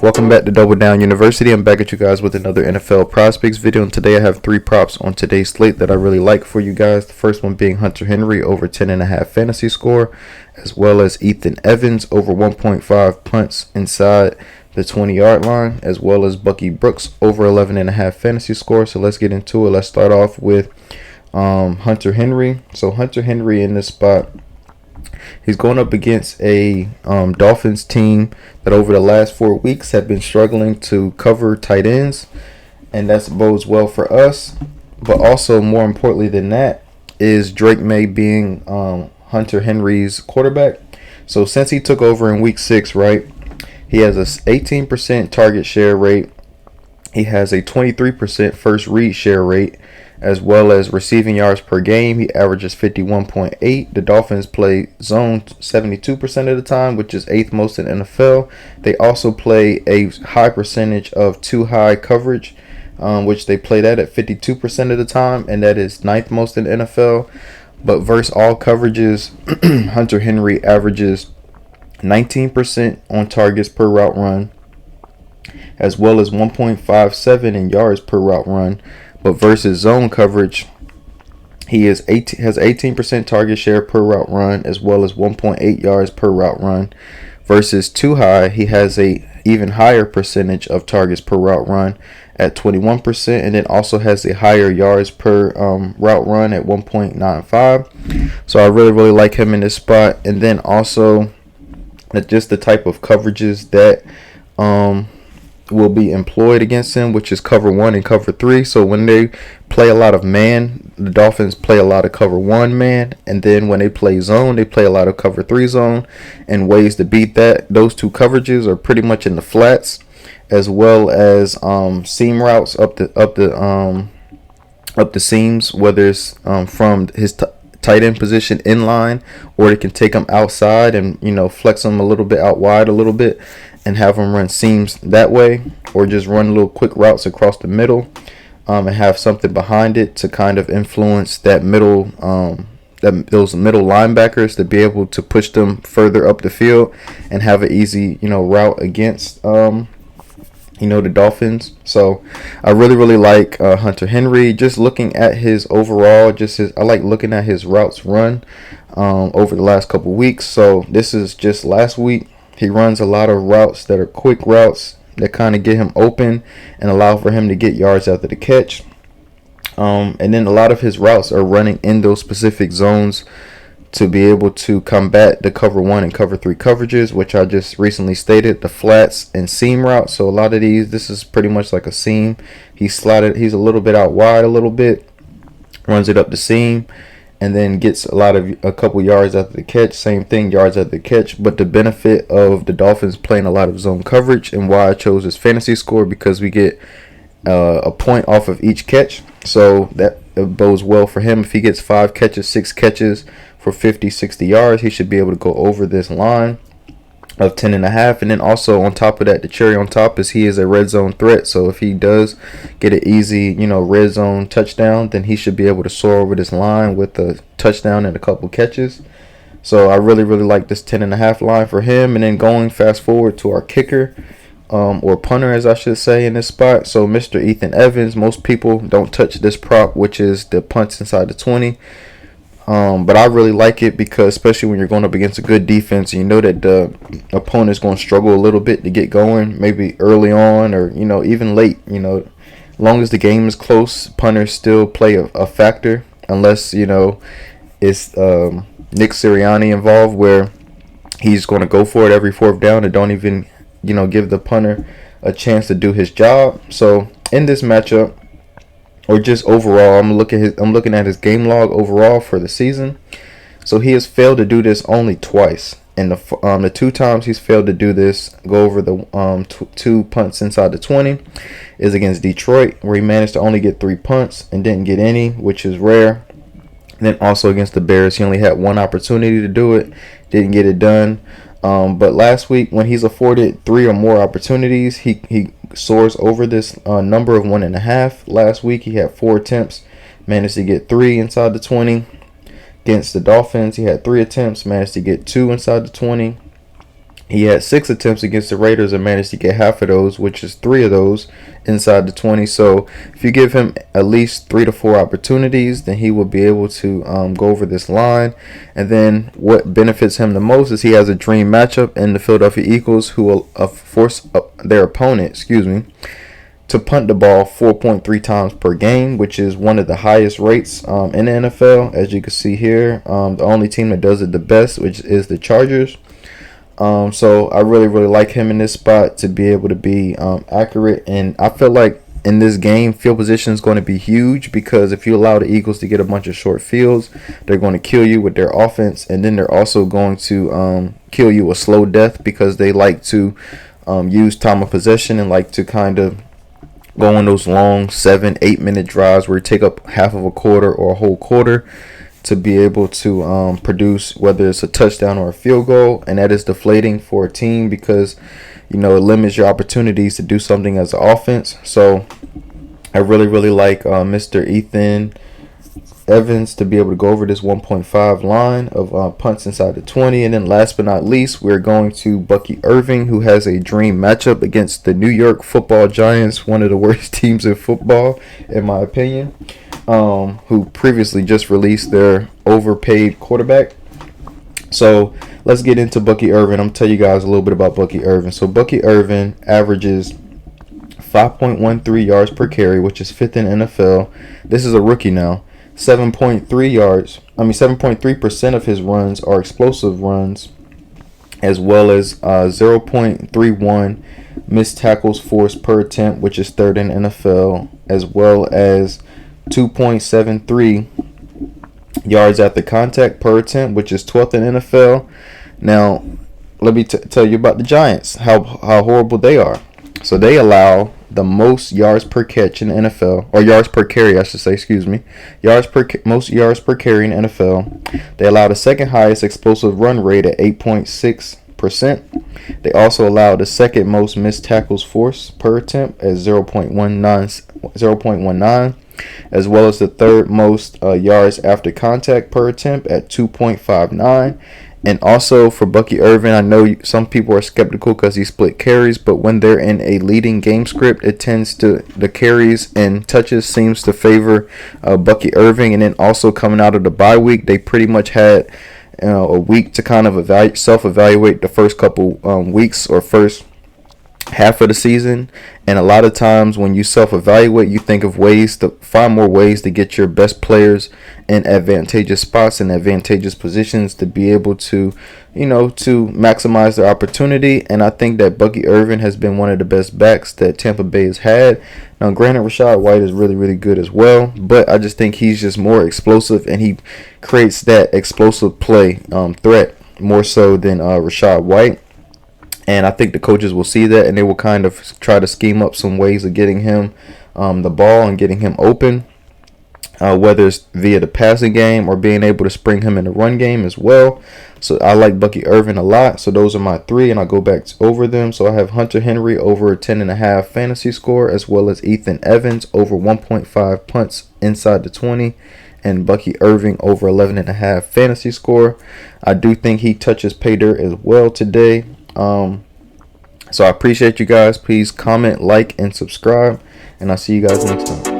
Welcome back to Double Down University. I'm back at you guys with another NFL PrizePicks video, and today I have three props on today's slate that I really like for you guys. The first one being Hunter Henry over 10.5 fantasy score, as well as Ethan Evans over 1.5 punts inside the 20-yard line, as well as Bucky Brooks over 11.5 fantasy score. So let's get into it. Let's start off with Hunter Henry. So Hunter Henry in this spot, he's going up against a Dolphins team that over the last 4 weeks have been struggling to cover tight ends, and that bodes well for us. But also, more importantly than that, is Drake May being Hunter Henry's quarterback. So since he took over in week 6, right, he has a 18% target share rate. He has a 23% first read share rate, as well as receiving yards per game. He averages 51.8. The Dolphins play zone 72% of the time, which is 8th most in NFL. They also play a high percentage of too high coverage, which they play that at 52% of the time, and that is 9th most in NFL. But versus all coverages, Hunter Henry averages 19% on targets per route run, as well as 1.57 in yards per route run. But versus zone coverage, he has 18% target share per route run, as well as 1.8 yards per route run. Versus too high, he has a even higher percentage of targets per route run at 21%, and then also has a higher yards per route run at 1.95. So I really like him in this spot. And then also just the type of coverages that will be employed against him, which is cover 1 and cover 3. So when they play a lot of man, the Dolphins play a lot of cover 1 man, and then when they play zone, they play a lot of cover 3 zone. And ways to beat that, those two coverages are pretty much in the flats, as well as seam routes up the seams, whether it's from his tight end position in line, or they can take him outside and flex him a little bit out wide a little bit and have them run seams that way, or just run little quick routes across the middle, and have something behind it to kind of influence that middle, those middle linebackers to be able to push them further up the field and have an easy route against the Dolphins. So I really like Hunter Henry. Just looking at his overall, I like looking at his routes run over the last couple weeks. So this is just last week. He runs a lot of routes that are quick routes that kind of get him open and allow for him to get yards after the catch. And then a lot of his routes are running in those specific zones to be able to combat the cover 1 and cover 3 coverages, which I just recently stated, the flats and seam routes. So a lot of these, this is pretty much like a seam. He's a little bit out wide a little bit, runs it up the seam, and then gets a couple yards after the catch. Same thing, yards after the catch. But the benefit of the Dolphins playing a lot of zone coverage, and why I chose his fantasy score, because we get a point off of each catch. So that bodes well for him. If he gets 5 catches, 6 catches for 50, 60 yards, he should be able to go over this line of 10.5. And then also on top of that, the cherry on top is he is a red zone threat. So if he does get an easy red zone touchdown, then he should be able to soar over this line with a touchdown and a couple catches. So I really like this 10.5 line for him. And then going fast forward to our kicker, or punter as I should say, in this spot. So Mr. Ethan Evans, most people don't touch this prop, which is the punts inside the 20. But I really like it because, especially when you're going up against a good defense, you know that the opponent's going to struggle a little bit to get going, maybe early on or even late. As long as the game is close, punters still play a factor, unless it's Nick Sirianni involved, where he's going to go for it every 4th down and don't even give the punter a chance to do his job. So in this matchup, or just overall, I'm looking at his game log overall for the season. So he has failed to do this only twice, and the 2 times he's failed to do this, go over the 2 punts inside the 20, is against Detroit, where he managed to only get 3 punts and didn't get any, which is rare. And then also against the Bears, he only had 1 opportunity to do it, didn't get it done. But last week, when he's afforded 3 or more opportunities, he soars over this number of 1.5. Last week, he had 4 attempts, managed to get 3 inside the 20. Against the Dolphins, he had 3 attempts, managed to get 2 inside the 20. He had 6 attempts against the Raiders and managed to get half of those, which is 3 of those inside the 20. So if you give him at least 3 to 4 opportunities, then he will be able to go over this line. And then what benefits him the most is he has a dream matchup in the Philadelphia Eagles, who will force their opponent, to punt the ball 4.3 times per game, which is one of the highest rates in the NFL. As you can see here, the only team that does it the best, which is the Chargers. So I really like him in this spot to be able to be accurate, and I feel like in this game field position is going to be huge, because if you allow the Eagles to get a bunch of short fields, they're going to kill you with their offense, and then they're also going to kill you a slow death, because they like to use time of possession and like to kind of go on those long 7-8 minute drives where you take up half of a quarter or a whole quarter to be able to produce, whether it's a touchdown or a field goal. And that is deflating for a team, because it limits your opportunities to do something as an offense. So I really like Mr. Ethan Evans to be able to go over this 1.5 line of punts inside the 20. And then last but not least, we're going to Bucky Irving, who has a dream matchup against the New York Football Giants, one of the worst teams in football in my opinion, who previously just released their overpaid quarterback. So let's get into Bucky Irving. I'm going to tell you guys a little bit about Bucky Irving. So Bucky Irving averages 5.13 yards per carry, which is 5th in NFL. This is a rookie now. 7.3% of his runs are explosive runs, as well as 0.31 missed tackles forced per attempt, which is 3rd in NFL, as well as 2.73 yards after contact per attempt, which is 12th in NFL. Now, let me tell you about the Giants, how horrible they are. So they allow the most yards per catch in the NFL, or yards per carry, I should say, most yards per carry in the NFL. They allow the second highest explosive run rate at 8.6%. They also allow the second most missed tackles forced per attempt at 0.19, as well as the third most yards after contact per attempt at 2.59. And also for Bucky Irving, I know some people are skeptical because he split carries, but when they're in a leading game script, it tends to, the carries and touches seems to favor Bucky Irving. And then also coming out of the bye week, they pretty much had a week to kind of self-evaluate the first couple weeks or first half of the season. And a lot of times when you self-evaluate, you think of ways to find more ways to get your best players in advantageous spots and advantageous positions to be able to to maximize their opportunity. And I think that Bucky Irving has been one of the best backs that Tampa Bay has had. Now granted, Rachaad White is really good as well, but I just think he's just more explosive, and he creates that explosive play threat more so than Rachaad White. And I think the coaches will see that, and they will kind of try to scheme up some ways of getting him the ball and getting him open, whether it's via the passing game or being able to spring him in the run game as well. So I like Bucky Irving a lot. So those are my 3, and I'll go back over them. So I have Hunter Henry over 10.5 fantasy score, as well as Ethan Evans over 1.5 punts inside the 20, and Bucky Irving over 11.5 fantasy score. I do think he touches pay dirt as well today. So I appreciate you guys. Please comment, like, and subscribe, and I'll see you guys next time.